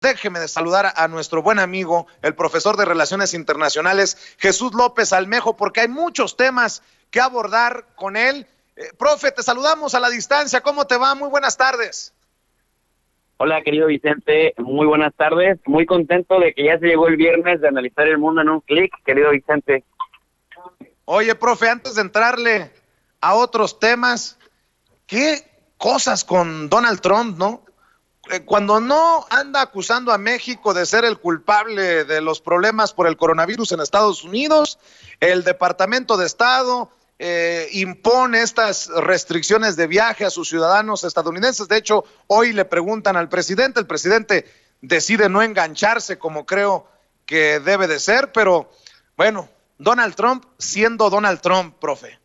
Déjeme de saludar a nuestro buen amigo, el profesor de Relaciones Internacionales, Jesús López Almejo, porque hay muchos temas que abordar con él. Profe, te saludamos a la distancia. ¿Cómo te va? Muy buenas tardes. Hola, querido Vicente. Muy buenas tardes. Muy contento de que ya se llegó el viernes de analizar el mundo en un clic, querido Vicente. Oye, profe, antes de entrarle a otros temas, ¿qué cosas con Donald Trump, no? Cuando no anda acusando a México de ser el culpable de los problemas por el coronavirus en Estados Unidos, el Departamento de Estado impone estas restricciones de viaje a sus ciudadanos estadounidenses. De hecho, hoy le preguntan al presidente, el presidente decide no engancharse como creo que debe de ser, pero bueno, Donald Trump siendo Donald Trump, profe.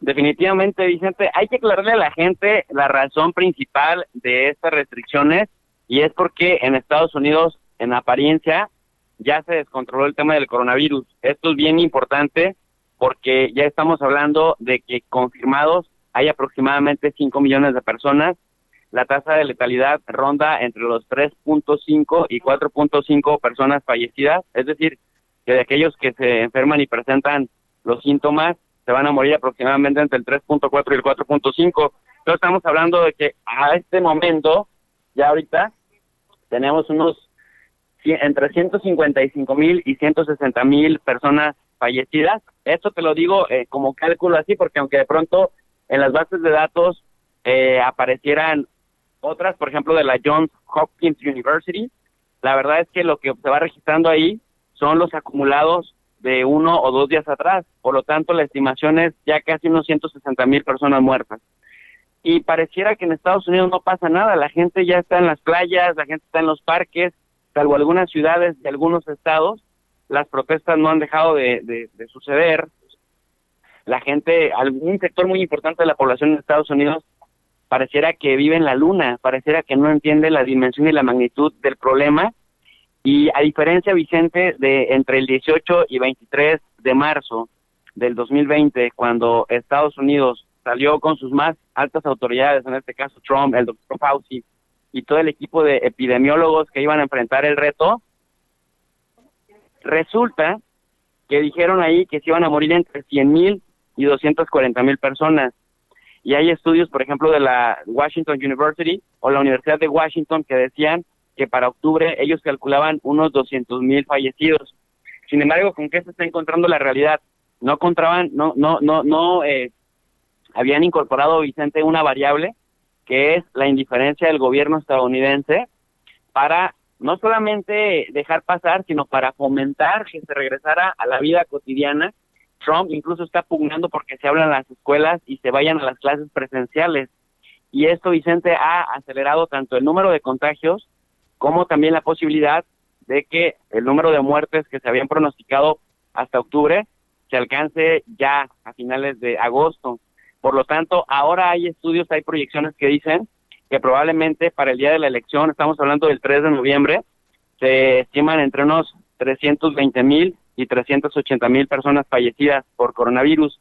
Definitivamente, Vicente, hay que aclararle a la gente la razón principal de estas restricciones, y es porque en Estados Unidos, en apariencia, ya se descontroló el tema del coronavirus. Esto es bien importante porque ya estamos hablando de que confirmados hay aproximadamente 5 millones de personas. La tasa de letalidad ronda entre los 3.5 y 4.5 personas fallecidas, es decir, que de aquellos que se enferman y presentan los síntomas, se van a morir aproximadamente entre el 3.4 y el 4.5. Entonces estamos hablando de que a este momento, ya ahorita, tenemos entre 155,000 y 160,000 personas fallecidas. Esto te lo digo como cálculo así, porque aunque de pronto en las bases de datos aparecieran otras, por ejemplo de la Johns Hopkins University, la verdad es que lo que se va registrando ahí son los acumulados de 1 o 2 días atrás. Por lo tanto, la estimación es ya casi unos 160,000 personas muertas. Y pareciera que en Estados Unidos no pasa nada. La gente ya está en las playas, la gente está en los parques, salvo algunas ciudades de algunos estados. Las protestas no han dejado de suceder. La gente, algún sector muy importante de la población de Estados Unidos, pareciera que vive en la luna, pareciera que no entiende la dimensión y la magnitud del problema. Y a diferencia, Vicente, de entre el 18 y 23 de marzo del 2020, cuando Estados Unidos salió con sus más altas autoridades, en este caso Trump, el doctor Fauci, y todo el equipo de epidemiólogos que iban a enfrentar el reto, resulta que dijeron ahí que se iban a morir entre 100,000 y 240,000 personas. Y hay estudios, por ejemplo, de la Washington University o la Universidad de Washington que decían que para octubre ellos calculaban unos 200,000 fallecidos. Sin embargo, ¿con qué se está encontrando la realidad? No habían incorporado, Vicente, una variable que es la indiferencia del gobierno estadounidense para no solamente dejar pasar, sino para fomentar que se regresara a la vida cotidiana. Trump incluso está pugnando porque se hablan las escuelas y se vayan a las clases presenciales. Y esto, Vicente, ha acelerado tanto el número de contagios como también la posibilidad de que el número de muertes que se habían pronosticado hasta octubre se alcance ya a finales de agosto. Por lo tanto, ahora hay estudios, hay proyecciones que dicen que probablemente para el día de la elección, estamos hablando del 3 de noviembre, se estiman entre unos 320,000 y 380,000 personas fallecidas por coronavirus,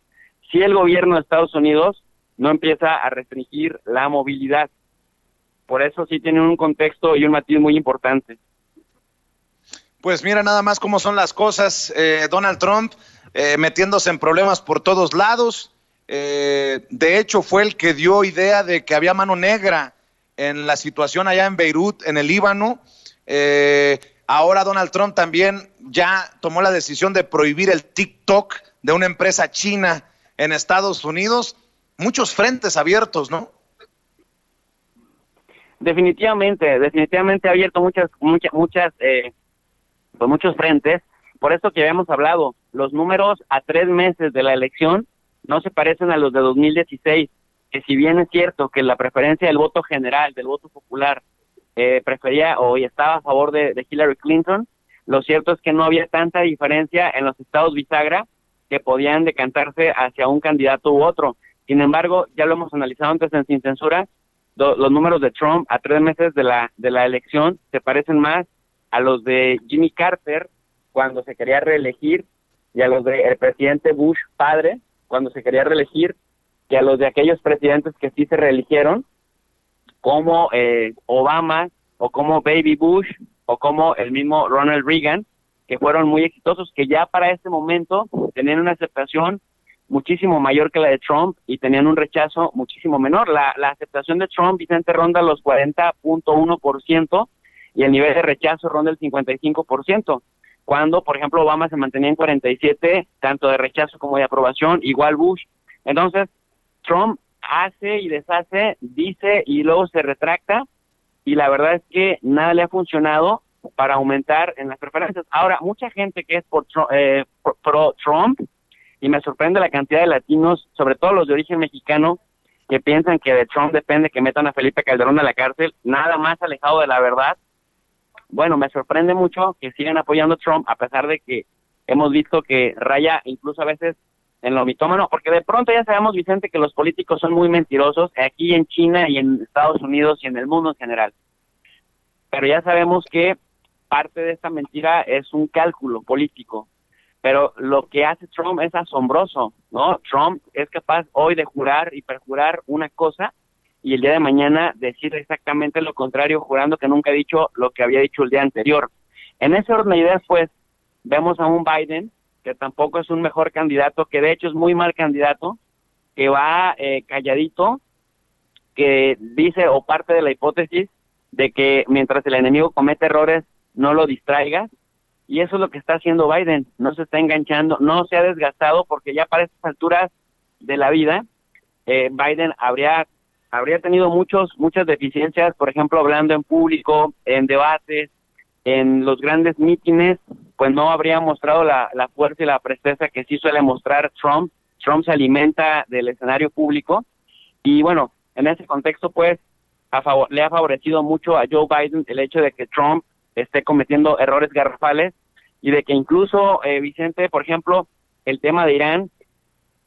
si el gobierno de Estados Unidos no empieza a restringir la movilidad. Por eso sí tiene un contexto y un matiz muy importante. Pues mira nada más cómo son las cosas. Donald Trump metiéndose en problemas por todos lados. De hecho, fue el que dio idea de que había mano negra en la situación allá en Beirut, en el Líbano. Ahora Donald Trump también ya tomó la decisión de prohibir el TikTok de una empresa china en Estados Unidos. Muchos frentes abiertos, ¿no? Definitivamente ha abierto muchos frentes. Por eso que habíamos hablado, los números a 3 meses de la elección no se parecen a los de 2016, que si bien es cierto que la preferencia del voto general, del voto popular, prefería o estaba a favor de Hillary Clinton, lo cierto es que no había tanta diferencia en los estados bisagra que podían decantarse hacia un candidato u otro. Sin embargo, ya lo hemos analizado antes en Sin Censura, los números de Trump a 3 meses de la elección se parecen más a los de Jimmy Carter cuando se quería reelegir y a los del presidente Bush padre cuando se quería reelegir, que a los de aquellos presidentes que sí se reeligieron, como Obama o como Baby Bush, o como el mismo Ronald Reagan, que fueron muy exitosos, que ya para ese momento tenían una aceptación muchísimo mayor que la de Trump y tenían un rechazo muchísimo menor. La aceptación de Trump, Vicente, ronda los 40.1% y el nivel de rechazo ronda el 55%, cuando, por ejemplo, Obama se mantenía en 47%, tanto de rechazo como de aprobación, igual Bush. Entonces, Trump hace y deshace, dice y luego se retracta, y la verdad es que nada le ha funcionado para aumentar en las preferencias. Ahora, mucha gente que es pro Trump, y me sorprende la cantidad de latinos, sobre todo los de origen mexicano, que piensan que de Trump depende que metan a Felipe Calderón a la cárcel, nada más alejado de la verdad. Bueno, me sorprende mucho que sigan apoyando a Trump, a pesar de que hemos visto que raya incluso a veces en lo mitómano, porque de pronto ya sabemos, Vicente, que los políticos son muy mentirosos, aquí en China y en Estados Unidos y en el mundo en general. Pero ya sabemos que parte de esta mentira es un cálculo político. Pero lo que hace Trump es asombroso, ¿no? Trump es capaz hoy de jurar y perjurar una cosa y el día de mañana decir exactamente lo contrario, jurando que nunca ha dicho lo que había dicho el día anterior. En ese orden de ideas, pues, vemos a un Biden que tampoco es un mejor candidato, que de hecho es muy mal candidato, que va calladito, que dice o parte de la hipótesis de que mientras el enemigo comete errores, no lo distraigas. Y eso es lo que está haciendo Biden, no se está enganchando, no se ha desgastado, porque ya para estas alturas de la vida, Biden habría tenido muchas deficiencias, por ejemplo, hablando en público, en debates, en los grandes mítines, pues no habría mostrado la fuerza y la presteza que sí suele mostrar Trump. Trump se alimenta del escenario público, y bueno, en ese contexto, pues, le ha favorecido mucho a Joe Biden el hecho de que Trump esté cometiendo errores garrafales y de que incluso, Vicente, por ejemplo, el tema de Irán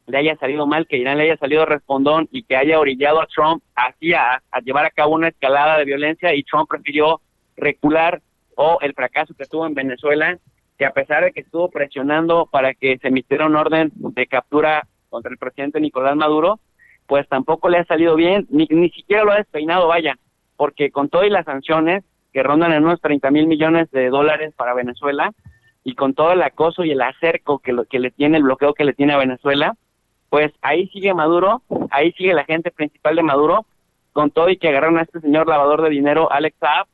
le haya salido mal, que Irán le haya salido respondón y que haya orillado a Trump así a llevar a cabo una escalada de violencia, y Trump prefirió recular, o el fracaso que tuvo en Venezuela, que a pesar de que estuvo presionando para que se emitiera un orden de captura contra el presidente Nicolás Maduro, pues tampoco le ha salido bien, ni siquiera lo ha despeinado, vaya, porque con todas las sanciones que rondan en unos 30,000 millones de dólares para Venezuela, y con todo el acoso y el acerco que le tiene, el bloqueo que le tiene a Venezuela, pues ahí sigue Maduro, ahí sigue la gente principal de Maduro, con todo y que agarraron a este señor lavador de dinero, Alex Saab,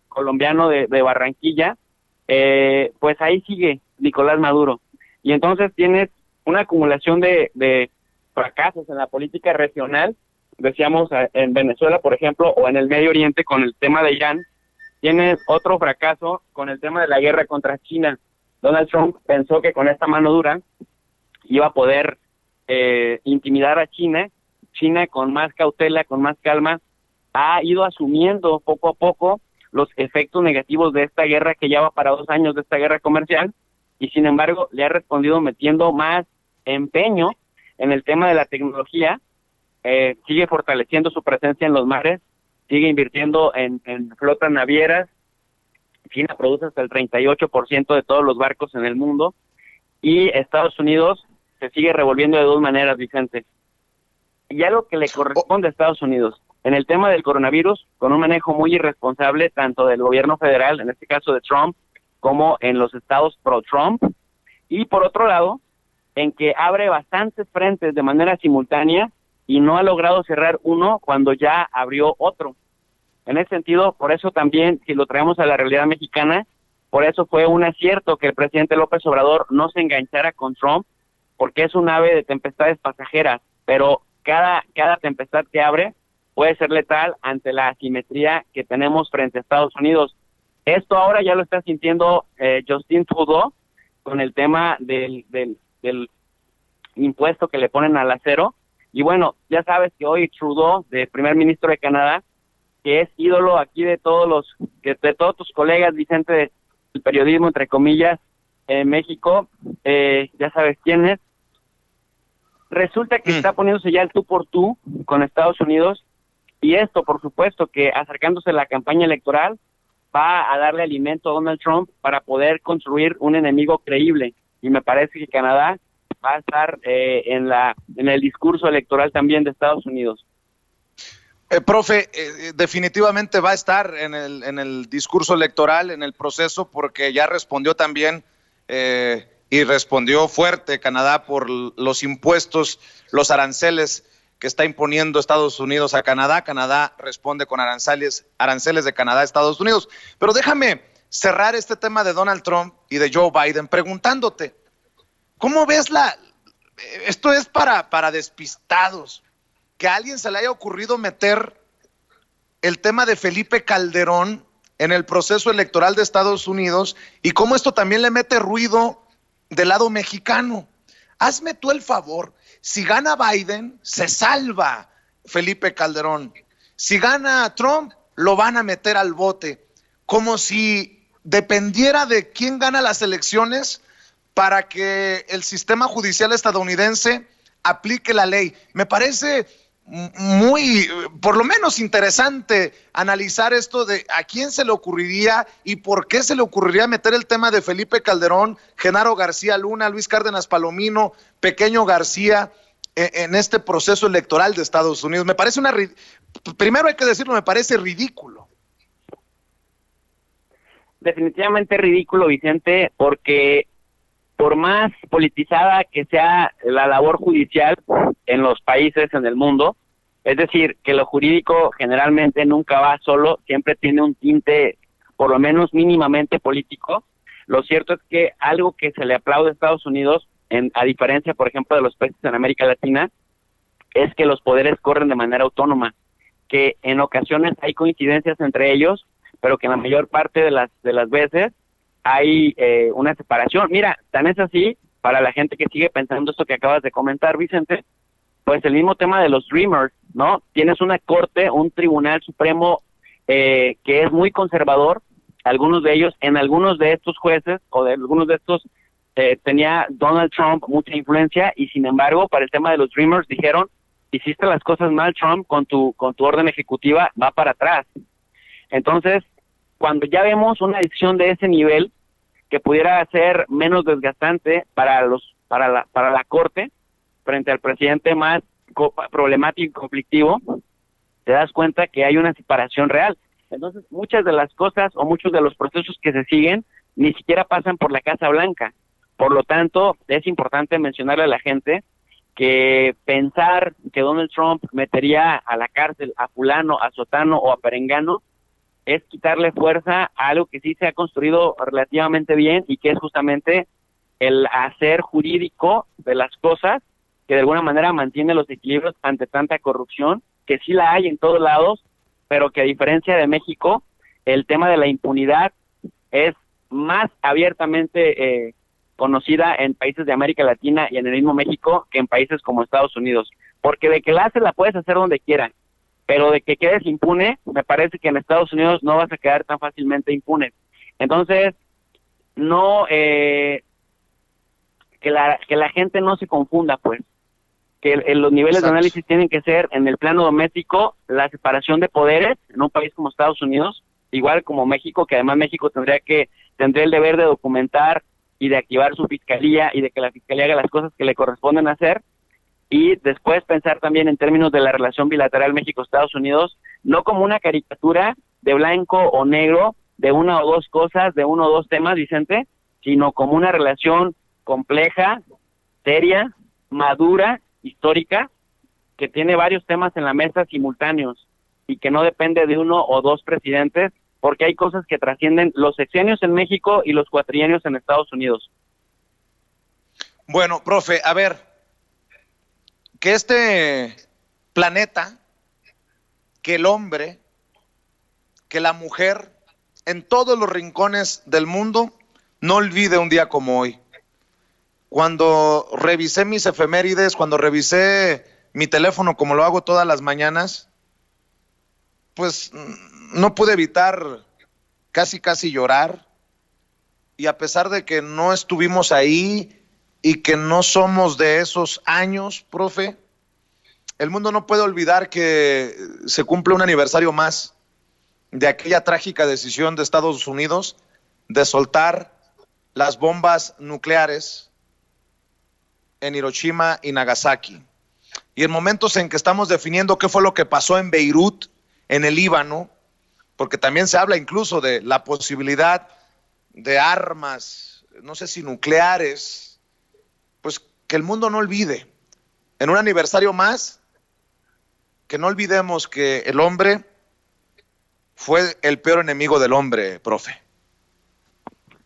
colombiano de Barranquilla, pues ahí sigue Nicolás Maduro. Y entonces tienes una acumulación de fracasos en la política regional, decíamos en Venezuela, por ejemplo, o en el Medio Oriente con el tema de Irán. Tienes otro fracaso con el tema de la guerra contra China. Donald Trump pensó que con esta mano dura iba a poder intimidar a China. China, con más cautela, con más calma, ha ido asumiendo poco a poco los efectos negativos de esta guerra, que ya va para 2 años, de esta guerra comercial, y sin embargo le ha respondido metiendo más empeño en el tema de la tecnología, sigue fortaleciendo su presencia en los mares, sigue invirtiendo en flotas navieras. China produce hasta el 38% de todos los barcos en el mundo, y Estados Unidos se sigue revolviendo de 2 maneras, Vicente. Y algo que le corresponde a Estados Unidos, en el tema del coronavirus, con un manejo muy irresponsable, tanto del gobierno federal, en este caso de Trump, como en los estados pro-Trump, y por otro lado, en que abre bastantes frentes de manera simultánea, y no ha logrado cerrar uno cuando ya abrió otro. En ese sentido, por eso también, si lo traemos a la realidad mexicana, por eso fue un acierto que el presidente López Obrador no se enganchara con Trump, porque es un ave de tempestades pasajeras, pero cada tempestad que abre puede ser letal ante la asimetría que tenemos frente a Estados Unidos. Esto ahora ya lo está sintiendo Justin Trudeau con el tema del impuesto que le ponen al acero. Y bueno, ya sabes que hoy Trudeau, de primer ministro de Canadá, que es ídolo aquí de todos tus colegas, Vicente, del periodismo, entre comillas, en México, ya sabes quién es. Resulta que está poniéndose ya el tú por tú con Estados Unidos, y esto, por supuesto, que acercándose a la campaña electoral, va a darle alimento a Donald Trump para poder construir un enemigo creíble. Y me parece que Canadá va a estar en el discurso electoral también de Estados Unidos. Profe, definitivamente va a estar en el discurso electoral, en el proceso, porque ya respondió también y respondió fuerte Canadá por los impuestos, los aranceles que está imponiendo Estados Unidos a Canadá. Canadá responde con aranceles de Canadá a Estados Unidos. Pero déjame cerrar este tema de Donald Trump y de Joe Biden preguntándote, ¿cómo ves esto es para despistados? Que a alguien se le haya ocurrido meter el tema de Felipe Calderón en el proceso electoral de Estados Unidos y cómo esto también le mete ruido del lado mexicano. Hazme tú el favor, si gana Biden, se salva Felipe Calderón. Si gana Trump, lo van a meter al bote. Como si dependiera de quién gana las elecciones para que el sistema judicial estadounidense aplique la ley. Me parece muy, por lo menos interesante analizar esto de a quién se le ocurriría y por qué se le ocurriría meter el tema de Felipe Calderón, Genaro García Luna, Luis Cárdenas Palomino, Pequeño García en este proceso electoral de Estados Unidos. Me parece primero hay que decirlo, me parece ridículo. Definitivamente ridículo, Vicente, porque por más politizada que sea la labor judicial en los países, en el mundo, es decir, que lo jurídico generalmente nunca va solo, siempre tiene un tinte por lo menos mínimamente político. Lo cierto es que algo que se le aplaude a Estados Unidos, a diferencia, por ejemplo, de los países en América Latina, es que los poderes corren de manera autónoma, que en ocasiones hay coincidencias entre ellos, pero que en la mayor parte de las veces hay una separación. Mira, tan es así, para la gente que sigue pensando esto que acabas de comentar, Vicente, pues el mismo tema de los Dreamers, ¿no? Tienes una corte, un tribunal supremo que es muy conservador, algunos de ellos, en algunos de estos jueces o de algunos de estos tenía Donald Trump mucha influencia y sin embargo para el tema de los Dreamers dijeron, hiciste las cosas mal Trump, con tu orden ejecutiva va para atrás. Entonces, cuando ya vemos una decisión de ese nivel que pudiera ser menos desgastante para la corte frente al presidente más problemático y conflictivo, te das cuenta que hay una separación real. Entonces, muchas de las cosas o muchos de los procesos que se siguen ni siquiera pasan por la Casa Blanca. Por lo tanto, es importante mencionarle a la gente que pensar que Donald Trump metería a la cárcel a fulano, a sotano o a perengano es quitarle fuerza a algo que sí se ha construido relativamente bien y que es justamente el hacer jurídico de las cosas que de alguna manera mantiene los equilibrios ante tanta corrupción, que sí la hay en todos lados, pero que a diferencia de México, el tema de la impunidad es más abiertamente conocida en países de América Latina y en el mismo México que en países como Estados Unidos, porque de que la haces la puedes hacer donde quieras, pero de que quedes impune, me parece que en Estados Unidos no vas a quedar tan fácilmente impune. Entonces, no, que la gente no se confunda, pues, que los niveles Exacto. de análisis tienen que ser en el plano doméstico, la separación de poderes en un país como Estados Unidos, igual como México, que además México tendría el deber de documentar y de activar su fiscalía y de que la fiscalía haga las cosas que le corresponden hacer, y después pensar también en términos de la relación bilateral México-Estados Unidos, no como una caricatura de blanco o negro, de una o dos cosas, de uno o dos temas, Vicente, sino como una relación compleja, seria, madura, histórica, que tiene varios temas en la mesa simultáneos y que no depende de uno o dos presidentes, porque hay cosas que trascienden los sexenios en México y los cuatrienios en Estados Unidos. Bueno, profe, a ver, que este planeta, que el hombre, que la mujer, en todos los rincones del mundo, no olvide un día como hoy. Cuando revisé mis efemérides, cuando revisé mi teléfono como lo hago todas las mañanas, pues no pude evitar casi llorar. Y a pesar de que no estuvimos ahí y que no somos de esos años, profe, el mundo no puede olvidar que se cumple un aniversario más de aquella trágica decisión de Estados Unidos de soltar las bombas nucleares en Hiroshima y Nagasaki. y en momentos en que estamos definiendo qué fue lo que pasó en Beirut, en el Líbano, porque también se habla incluso de la posibilidad de armas, no sé si nucleares, pues que el mundo no olvide, en un aniversario más, que no olvidemos que el hombre fue el peor enemigo del hombre, profe.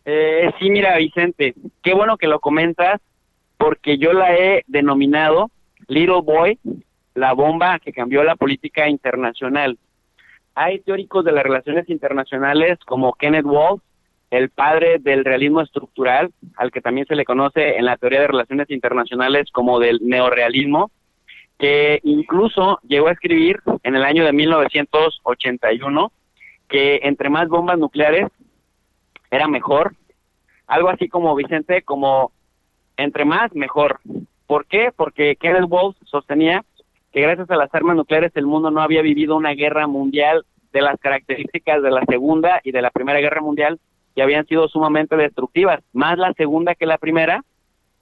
Sí, mira, Vicente, qué bueno que lo comentas, porque yo la he denominado Little Boy, la bomba que cambió la política internacional. Hay teóricos de las relaciones internacionales como Kenneth Waltz, el padre del realismo estructural, al que también se le conoce en la teoría de relaciones internacionales como del neorrealismo, que incluso llegó a escribir en el año de 1981 que entre más bombas nucleares era mejor, algo así como, Vicente, como entre más mejor. ¿Por qué? Porque Kenneth Waltz sostenía que gracias a las armas nucleares el mundo no había vivido una guerra mundial de las características de la Segunda y de la Primera Guerra Mundial, que habían sido sumamente destructivas, más la segunda que la primera,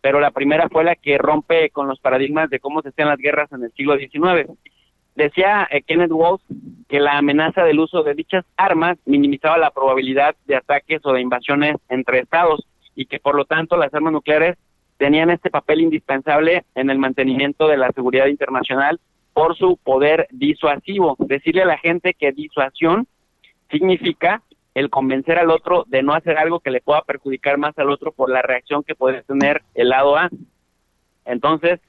pero la primera fue la que rompe con los paradigmas de cómo se hacían las guerras en el siglo XIX. Decía Kenneth Waltz que la amenaza del uso de dichas armas minimizaba la probabilidad de ataques o de invasiones entre estados, y que por lo tanto las armas nucleares tenían este papel indispensable en el mantenimiento de la seguridad internacional por su poder disuasivo. Decirle a la gente que disuasión significa el convencer al otro de no hacer algo que le pueda perjudicar más al otro por la reacción que puede tener el lado A. Entonces,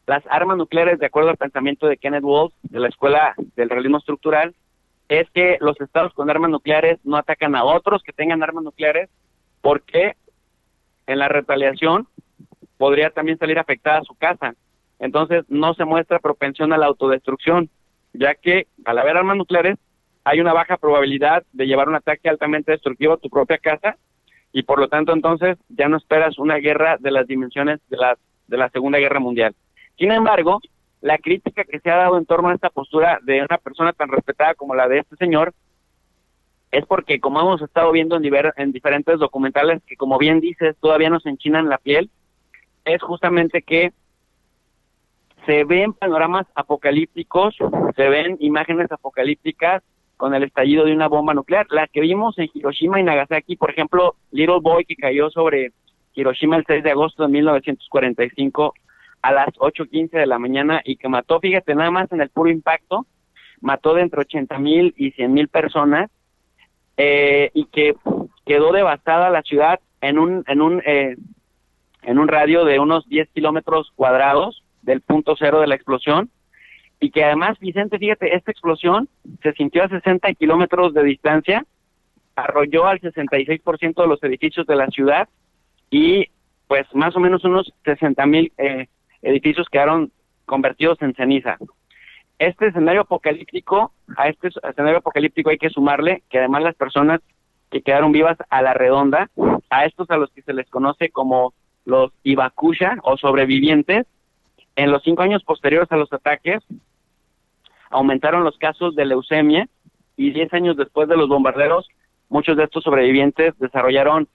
las armas nucleares, de acuerdo al pensamiento de Kenneth Waltz, de la Escuela del Realismo Estructural, es que los estados con armas nucleares no atacan a otros que tengan armas nucleares, porque en la retaliación podría también salir afectada su casa. Entonces, no se muestra propensión a la autodestrucción, ya que al haber armas nucleares hay una baja probabilidad de llevar un ataque altamente destructivo a tu propia casa, y por lo tanto entonces ya no esperas una guerra de las dimensiones de la Segunda Guerra Mundial. Sin embargo, la crítica que se ha dado en torno a esta postura de una persona tan respetada como la de este señor es porque, como hemos estado viendo en diferentes documentales que, como bien dices, todavía nos enchinan la piel, es justamente que se ven panoramas apocalípticos, se ven imágenes apocalípticas con el estallido de una bomba nuclear. La que vimos en Hiroshima y Nagasaki, por ejemplo, Little Boy, que cayó sobre Hiroshima el 6 de agosto de 1945 a las 8:15 de la mañana y que mató, fíjate, nada más en el puro impacto, mató de entre 80,000 y 100,000 personas, y que quedó devastada la ciudad en un radio de unos 10 kilómetros cuadrados del punto cero de la explosión, y que además, Vicente, fíjate, esta explosión se sintió a 60 kilómetros de distancia, arrolló al 66% de los edificios de la ciudad, y pues más o menos unos 60,000 edificios quedaron convertidos en ceniza. Este escenario apocalíptico, a este escenario apocalíptico hay que sumarle que además las personas que quedaron vivas a la redonda, a estos a los que se les conoce como los Hibakusha o sobrevivientes, en los 5 años posteriores a los ataques aumentaron los casos de leucemia, y 10 años después de los bombarderos, muchos de estos sobrevivientes desarrollaron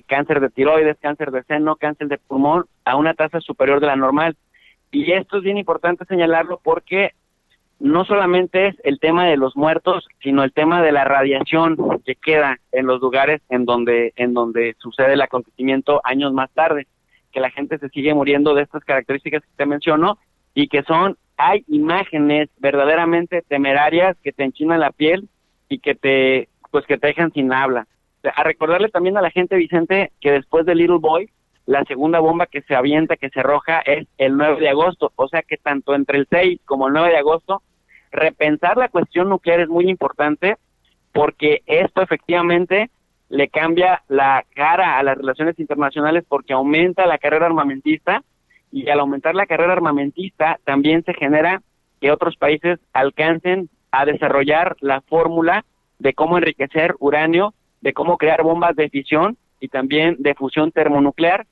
cáncer de tiroides, cáncer de seno, cáncer de pulmón, a una tasa superior de la normal. Y esto es bien importante señalarlo porque no solamente es el tema de los muertos, sino el tema de la radiación que queda en los lugares en donde sucede el acontecimiento años más tarde, que la gente se sigue muriendo de estas características que te menciono, y que hay imágenes verdaderamente temerarias que te enchinan la piel y que te dejan sin habla. A recordarle también a la gente, Vicente, que después de Little Boy, la segunda bomba que se avienta, que se arroja, es el 9 de agosto, o sea que tanto entre el 6 como el 9 de agosto, repensar la cuestión nuclear es muy importante, porque esto efectivamente le cambia la cara a las relaciones internacionales, porque aumenta la carrera armamentista, y al aumentar la carrera armamentista también se genera que otros países alcancen a desarrollar la fórmula de cómo enriquecer uranio, de cómo crear bombas de fisión y también de fusión termonuclear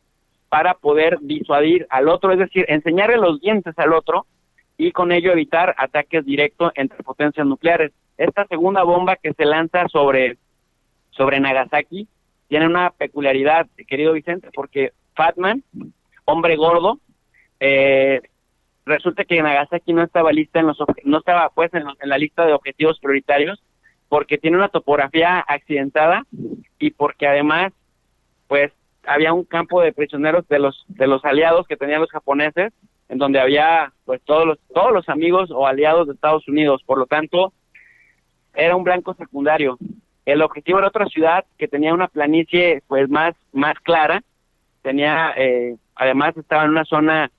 para poder disuadir al otro, es decir, enseñarle los dientes al otro y con ello evitar ataques directos entre potencias nucleares. Esta segunda bomba que se lanza sobre Nagasaki tiene una peculiaridad, querido Vicente, porque Fatman, hombre gordo, resulta que Nagasaki no estaba lista no estaba pues en la lista de objetivos prioritarios porque tiene una topografía accidentada y porque además pues había un campo de prisioneros de los aliados que tenían los japoneses, en donde había pues todos los amigos o aliados de Estados Unidos. Por lo tanto, era un blanco secundario. El objetivo era otra ciudad que tenía una planicie pues más clara, tenía además estaba en una zona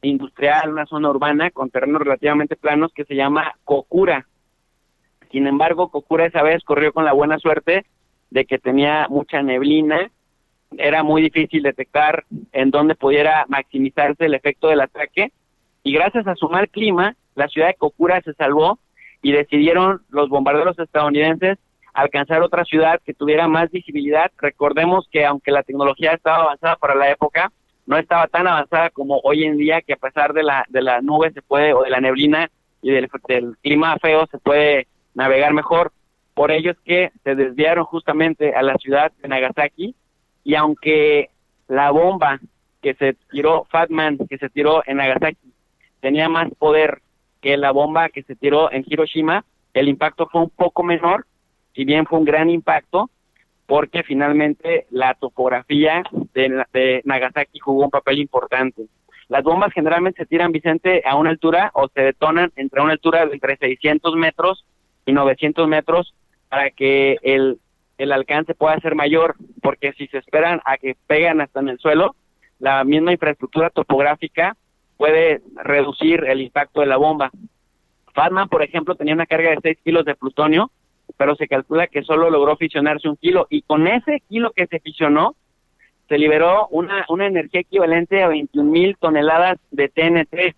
industrial, una zona urbana con terrenos relativamente planos que se llama Kokura. Sin embargo, Kokura esa vez corrió con la buena suerte de que tenía mucha neblina, era muy difícil detectar en dónde pudiera maximizarse el efecto del ataque, y gracias a su mal clima, la ciudad de Kokura se salvó y decidieron los bombarderos estadounidenses alcanzar otra ciudad que tuviera más visibilidad. Recordemos que aunque la tecnología estaba avanzada para la época, no estaba tan avanzada como hoy en día, que a pesar de la nube se puede, o de la neblina y del clima feo, se puede navegar mejor. Por ello es que se desviaron justamente a la ciudad de Nagasaki, y aunque la bomba que se tiró, Fat Man, que se tiró en Nagasaki, tenía más poder que la bomba que se tiró en Hiroshima, el impacto fue un poco menor, si bien fue un gran impacto, porque finalmente la topografía de Nagasaki jugó un papel importante. Las bombas generalmente se tiran, Vicente, a una altura, o se detonan entre una altura de entre 600 metros y 900 metros, para que el alcance pueda ser mayor, porque si se esperan a que peguen hasta en el suelo, la misma infraestructura topográfica puede reducir el impacto de la bomba. Fatman, por ejemplo, tenía una carga de 6 kilos de plutonio, pero se calcula que solo logró fisionarse 1 kilo, y con ese kilo que se fisionó, se liberó una energía equivalente a 21,000 toneladas de TNT,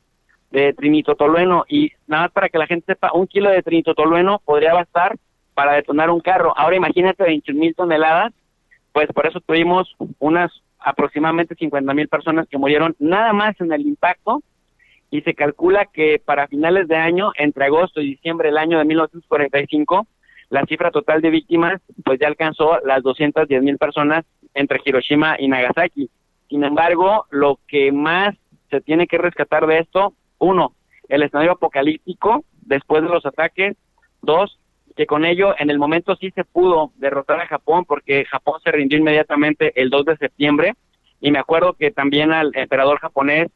de trinitotolueno, y nada más para que la gente sepa, 1 kilo de trinitotolueno podría bastar para detonar un carro. Ahora imagínate 21,000 toneladas, pues por eso tuvimos unas aproximadamente 50,000 personas que murieron nada más en el impacto, y se calcula que para finales de año, entre agosto y diciembre del año de 1945, la cifra total de víctimas pues ya alcanzó las 210,000 personas entre Hiroshima y Nagasaki. Sin embargo, lo que más se tiene que rescatar de esto, 1, el escenario apocalíptico después de los ataques; 2, que con ello en el momento sí se pudo derrotar a Japón, porque Japón se rindió inmediatamente el 2 de septiembre, y me acuerdo que también al emperador japonés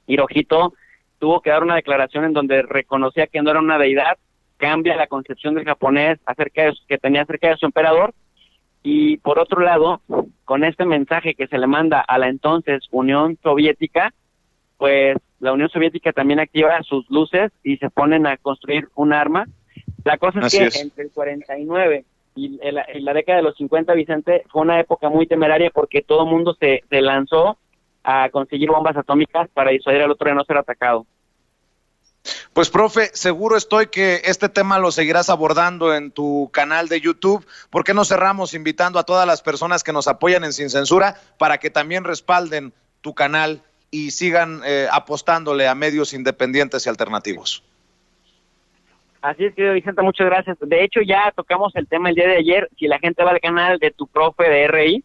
Hirohito tuvo que dar una declaración en donde reconocía que no era una deidad, cambia la concepción del japonés que tenía acerca de su emperador. Y por otro lado, con este mensaje que se le manda a la entonces Unión Soviética, pues la Unión Soviética también activa sus luces y se ponen a construir un arma. La cosa es que entre el 49 y la década de los 50, Vicente, fue una época muy temeraria, porque todo el mundo se lanzó a conseguir bombas atómicas para disuadir al otro de no ser atacado. Pues, profe, seguro estoy que este tema lo seguirás abordando en tu canal de YouTube. ¿Por qué no cerramos invitando a todas las personas que nos apoyan en Sin Censura para que también respalden tu canal y sigan apostándole a medios independientes y alternativos? Así es, querido Vicente, muchas gracias. De hecho, ya tocamos el tema el día de ayer. Si la gente va al canal de Tu Profe de RI,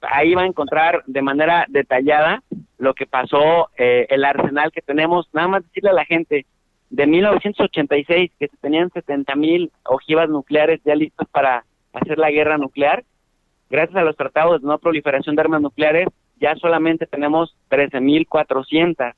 ahí va a encontrar de manera detallada lo que pasó, el arsenal que tenemos. Nada más decirle a la gente, de 1986, que se tenían 70,000 ojivas nucleares ya listas para hacer la guerra nuclear, gracias a los tratados de no proliferación de armas nucleares, ya solamente tenemos 13,400.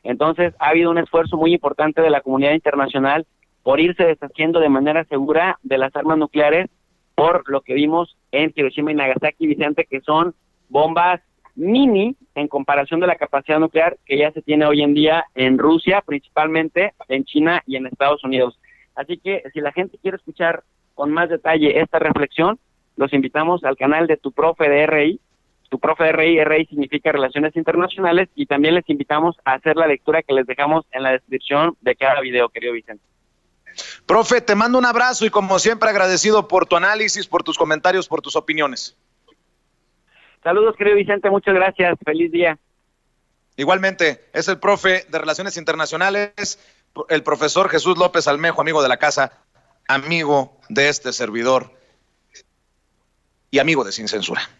Entonces, ha habido un esfuerzo muy importante de la comunidad internacional por irse deshaciendo de manera segura de las armas nucleares, por lo que vimos en Hiroshima y Nagasaki, Vicente, que son bombas mini en comparación de la capacidad nuclear que ya se tiene hoy en día en Rusia, principalmente en China y en Estados Unidos. Así que si la gente quiere escuchar con más detalle esta reflexión, los invitamos al canal de Tu Profe de RI. Tu Profe de RI, RI significa Relaciones Internacionales, y también les invitamos a hacer la lectura que les dejamos en la descripción de cada video, querido Vicente. Profe, te mando un abrazo y como siempre agradecido por tu análisis, por tus comentarios, por tus opiniones. Saludos, querido Vicente, muchas gracias, feliz día. Igualmente, es el profe de Relaciones Internacionales, el profesor Jesús López Almejo, amigo de la casa, amigo de este servidor y amigo de Sin Censura.